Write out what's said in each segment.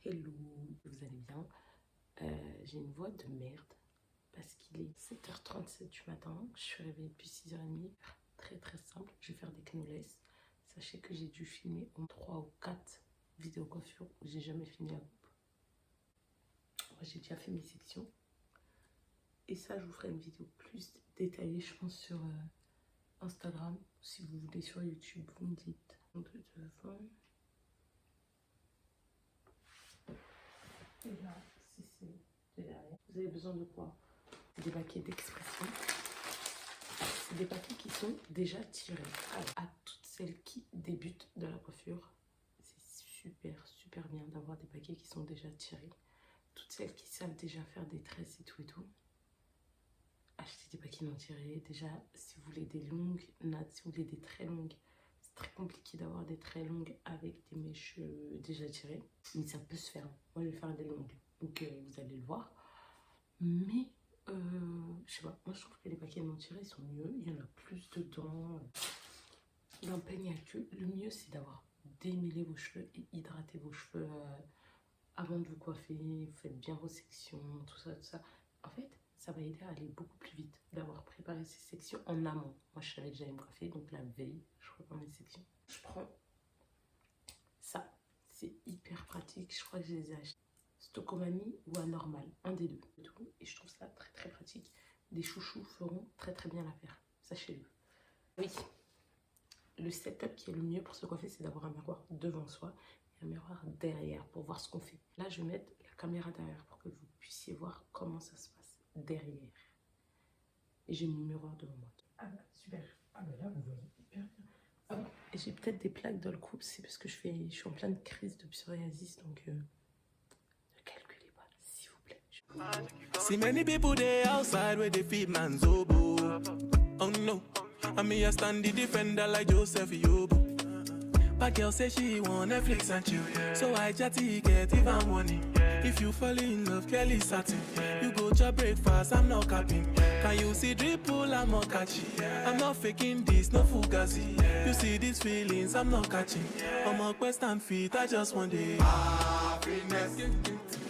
Hello, vous allez bien? J'ai une voix de merde parce qu'il est 7h37 du matin. Je suis réveillée depuis 6h30. Très très simple, je vais faire des knowless. Sachez que j'ai dû filmer en 3 ou 4 vidéos coiffure où j'ai jamais filmé la coupe. Moi j'ai déjà fait mes sections. Et ça, je vous ferai une vidéo plus détaillée, je pense, sur Instagram. Si vous voulez sur YouTube, vous me dites. De devant. Et là, si c'est de derrière. Vous avez besoin de quoi? Des paquets d'expression. C'est des paquets qui sont déjà tirés. Alors, à toutes celles qui débutent de la coiffure, c'est super bien d'avoir des paquets qui sont déjà tirés. Toutes celles qui savent déjà faire des tresses et tout. Achetez des paquets non tirés. Déjà, si vous voulez des longues nattes, si vous voulez des très longues, c'est très compliqué d'avoir des très longues avec des mèches déjà tirées. Mais ça peut se faire. Moi, je vais faire des longues. Donc, vous allez le voir. Mais, je sais pas. Moi, je trouve que les paquets non tirés sont mieux. Il y en a plus dedans. D'un peigne à queue, le mieux, c'est d'avoir démêlé vos cheveux et hydraté vos cheveux avant de vous coiffer. Vous faites bien vos sections, tout ça. En fait, ça va aider à aller beaucoup plus vite d'avoir préparé ces sections en amont. Moi, je savais que j'allais me coiffer, donc la veille, je prépare mes sections. Je prends ça. C'est hyper pratique. Je crois que je les ai achetés Stocomanie ou à Normal, un des deux. Et je trouve ça très pratique. Des chouchous feront très bien l'affaire. Sachez-le. Oui. Le setup qui est le mieux pour se coiffer, c'est d'avoir un miroir devant soi et un miroir derrière pour voir ce qu'on fait. Là, je vais mettre la caméra derrière pour que vous puissiez voir comment ça se passe derrière. Et j'ai mon miroir devant moi. Ah bah, super. Ah bah là, vous voyez hyper bien. Ah bah, et j'ai peut-être des plaques dans le cou, c'est parce que je suis en pleine crise de psoriasis, donc ne calculez pas, s'il vous plaît. See many people there outside where they feed man's oboe. Oh no, I mean I stand the defender like Joseph Yobo. But girl say she want Netflix and chill, so I chatty get even money. If you fall in love, Kelly satin. You go to breakfast, I'm not capping. Can you see dripple, I'm not catching. I'm not faking this, no fugazi. You see these feelings, I'm not catching. I'm on quest and feet, I just want it. Happiness.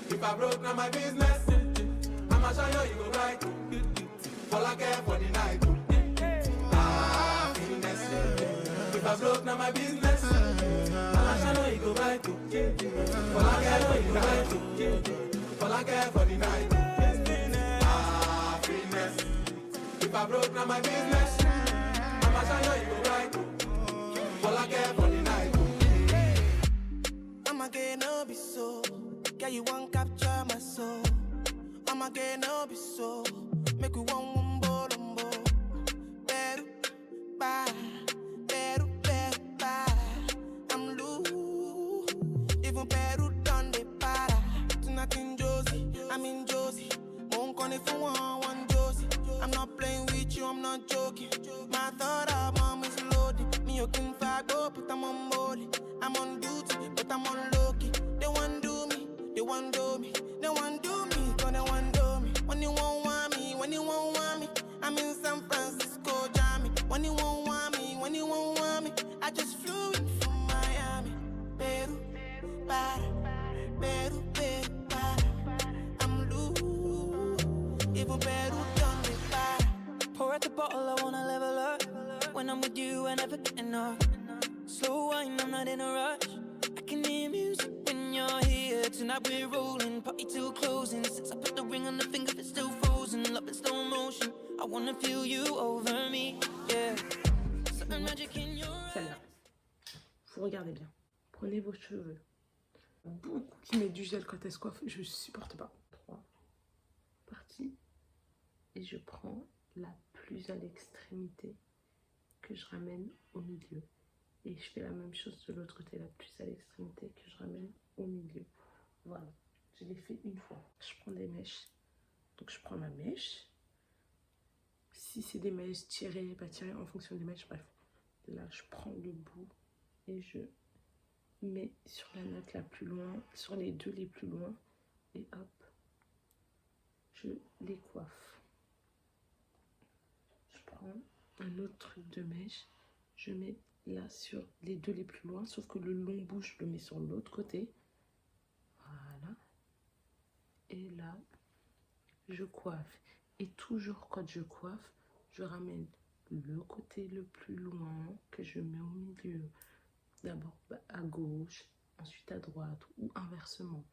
If I broke, now my business. I'ma show you, you go right. All I care for the night. Happiness. If I broke, now my business. I'ma show you, you go right. All I care for you, go right. All I care for the night. Happiness. If I broke, now my business. I'ma show you, you go right. All I care for the night. I'ma get no be so. Yeah, you won't capture my soul. I'ma get no be so. Make you one bombo. Better, bye. Better, bye. I'm loose. Even better done the para. Tonight in Josie, I'm in Josie. Won't call if you want one Josie. I'm not playing with you, I'm not joking. My thought of mom is loaded. Me, you can fuck up, but I'm on molly. I'm on duty, but I'm on low-key. They want do me, they want do me. They want do me, gonna want do me. When you won't want me, when you won't want me. I'm in San Francisco, Jammy. When you won't want me, when you won't want me. I just flew in from Miami. Peru, para. Peru, para. I'm loose. Even Peru done me para. Pour out the bottle, I wanna level up. When I'm with you, I never get enough. Slow wine, I'm not in a rush. I can hear music when you're here. Tonight we're rolling, party till closing. Since I put the ring on the finger, it's still frozen. Love in slow motion. I wanna feel you over me, yeah. Certain magic in your eyes. Celle-là, vous regardez bien. Prenez vos cheveux. Beaucoup qui mettent du gel quand elles se coiffent, je supporte pas. 3, parti. Et je prends la plus à l'extrémité que je ramène au milieu. Et je fais la même chose de l'autre côté, la plus à l'extrémité que je ramène au milieu. Voilà, je l'ai fait une fois. Je prends des mèches. Donc je prends ma mèche. Si c'est des mèches tirées, pas tirées en fonction des mèches, bref. Là, je prends le bout et je mets sur la natte la plus loin, sur les deux les plus loin. Et hop, je les coiffe. Je prends un autre truc de mèche. Je mets là sur les deux les plus loin, sauf que le long bout je le mets sur l'autre côté. Voilà. Et là, je coiffe. Et toujours quand je coiffe, je ramène le côté le plus loin que je mets au milieu. D'abord à gauche, ensuite à droite ou inversement.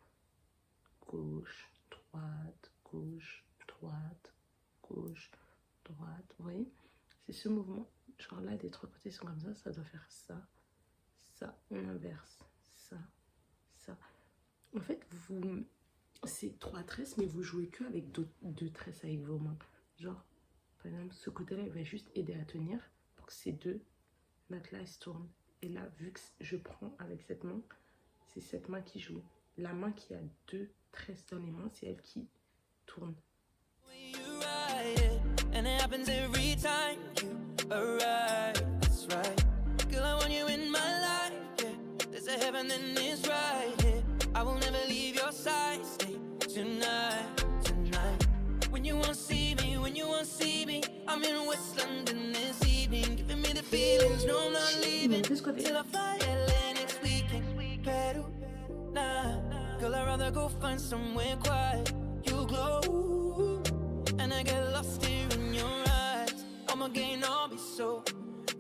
Gauche, droite, gauche, droite, gauche, droite. Vous voyez? C'est ce mouvement. Genre là, des trois côtés sont comme ça doit faire ça, ça, on inverse, ça, ça. En fait, c'est 3 tresses, mais vous jouez que avec 2 tresses avec vos mains. Genre, par exemple, ce côté-là, il va juste aider à tenir pour que ces 2 nattes-là se tournent. Et là, vu que je prends avec cette main, c'est cette main qui joue. La main qui a 2 tresses dans les mains, c'est elle qui tourne. And it happens every time you arrive. That's right. Girl, I want you in my life. Yeah. There's a heaven and it's right here. I will never leave your side. Stay tonight, tonight. When you won't see me, I'm in West London this evening, giving me the feelings. No, I'm not leaving till I fly LA next weekend. Peru, nah. Girl, I'd rather go find somewhere quiet. You glow, and I get lost here in your eyes. I'm again, I'll be so.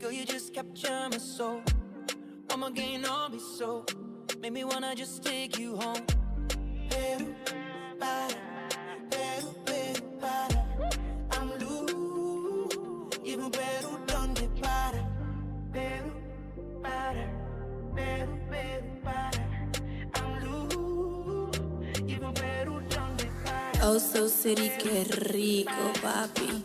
Girl, you just capture my soul. I'm again, I'll be so. Make me wanna just take you home. Peru, para, Peru, Peru, para. I'm loose, even Peru, donde para. Peru, para, Peru, Peru, para. I'm loose, even Peru, donde para. Oh, so city, qué rico, papi.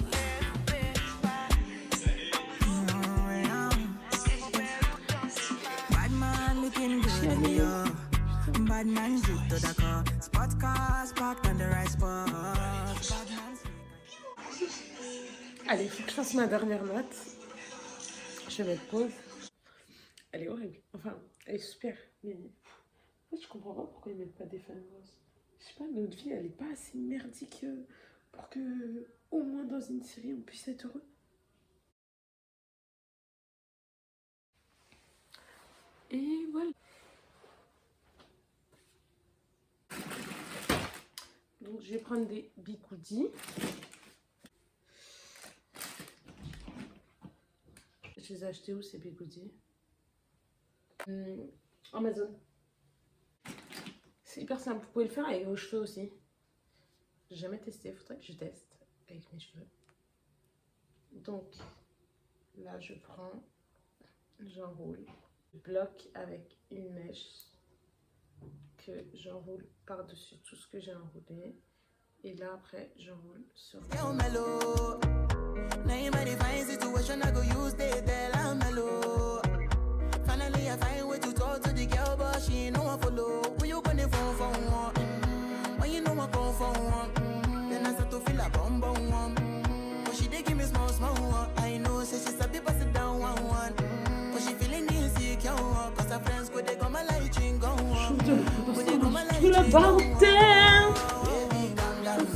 Bad man looking good, yo. Bad man zip to the car. Spot cars parked on the right spot. Allez, il faut que je fasse ma dernière note. Je vais mettre pause. Elle est horrible. Enfin, elle est super. Mais en fait, je comprends pas pourquoi ils mettent pas des fans roses. Je sais pas, notre vie, elle est pas assez merdique pour que, au moins dans une série, on puisse être heureux. Et voilà. Donc, je vais prendre des bigoudis. Je les ai achetés où ces bigoudis? Amazon. C'est hyper simple. Vous pouvez le faire avec vos cheveux aussi. J'ai jamais testé. Faudrait que je teste avec mes cheveux. Donc, là, je prends, j'enroule. Je bloque avec une mèche que j'enroule par-dessus tout ce que j'ai enroulé. Et là, après, j'enroule sur le... Now in my divine situation, I go use the tell I'm mellow. Finally, I find way to talk to the girl, but she ain't no one follow. Who you gonna phone for one? When you know I come for one, then I start to feel a bum bum one. But she dey give me small small one. I know, say she sabi pass it down one one. But she feeling insecure, cause her friends go they go my light ring go on. Go they go my light ring go on. Baby, calm down,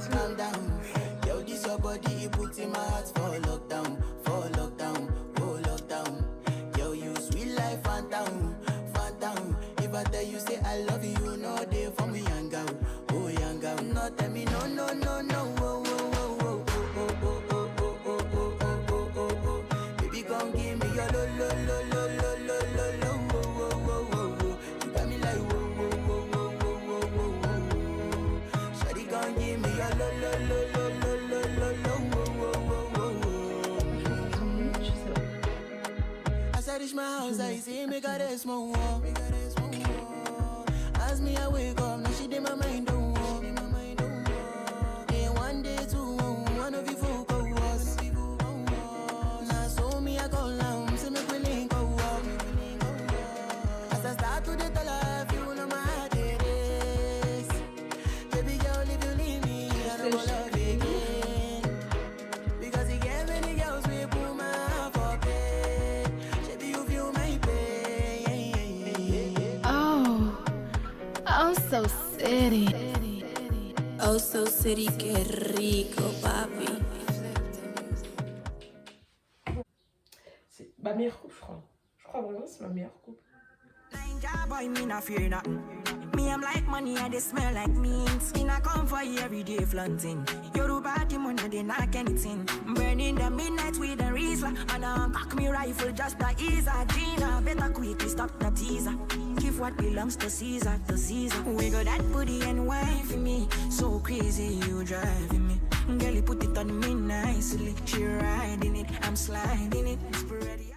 calm down. Yo, this your body, it puts in my heart for lockdown, oh lockdown. Yo, you sweet life, phantom, phantom. If I tell you say I love you, you know they for me young girl, oh young girl. No tell me no, no, no, no, oh, oh, oh, oh, oh, oh, oh, oh, oh, oh, oh, oh, oh. Baby, come give me your lo, lo, lo, lo, lo, lo, lo, lo, oh, oh, oh, oh, oh. You got me like whoa, whoa, whoa, whoa, whoa, whoa, whoa, whoa. Shawty, come give me your lo, lo, lo, lo, lo, lo, lo, lo, oh, oh, oh, oh, oh. As I reach my house, I see me got a small wall. As me I wake up, now she did my mind don't walk. Day one, day two, one of you folk go was. Now so me I go down, see me willing go up. As I start to the life, you know my heart it is. Baby girl, if you leave me, I don't love again. Because you get many girls, we put my heart for bed. Baby, you feel my pain. Oh, so city. Oh, so city, qué rico, papi. C'est ma meilleure coupe, je crois. Je crois vraiment que c'est ma meilleure coupe. Ninja boy, me not fear nothing. Me I'm like money and they smell like mint. In a come for you every day flaunting. Your party money they knock anything. Burning the midnight with a Riesler. And cock me rifle just to ease a Gina. Better quickly stop the teaser. Give what belongs to Caesar, to Caesar. Wiggle that booty and wine for me. So crazy you driving me. Girl, you put it on me nicely. She riding it, I'm sliding it. It's pretty.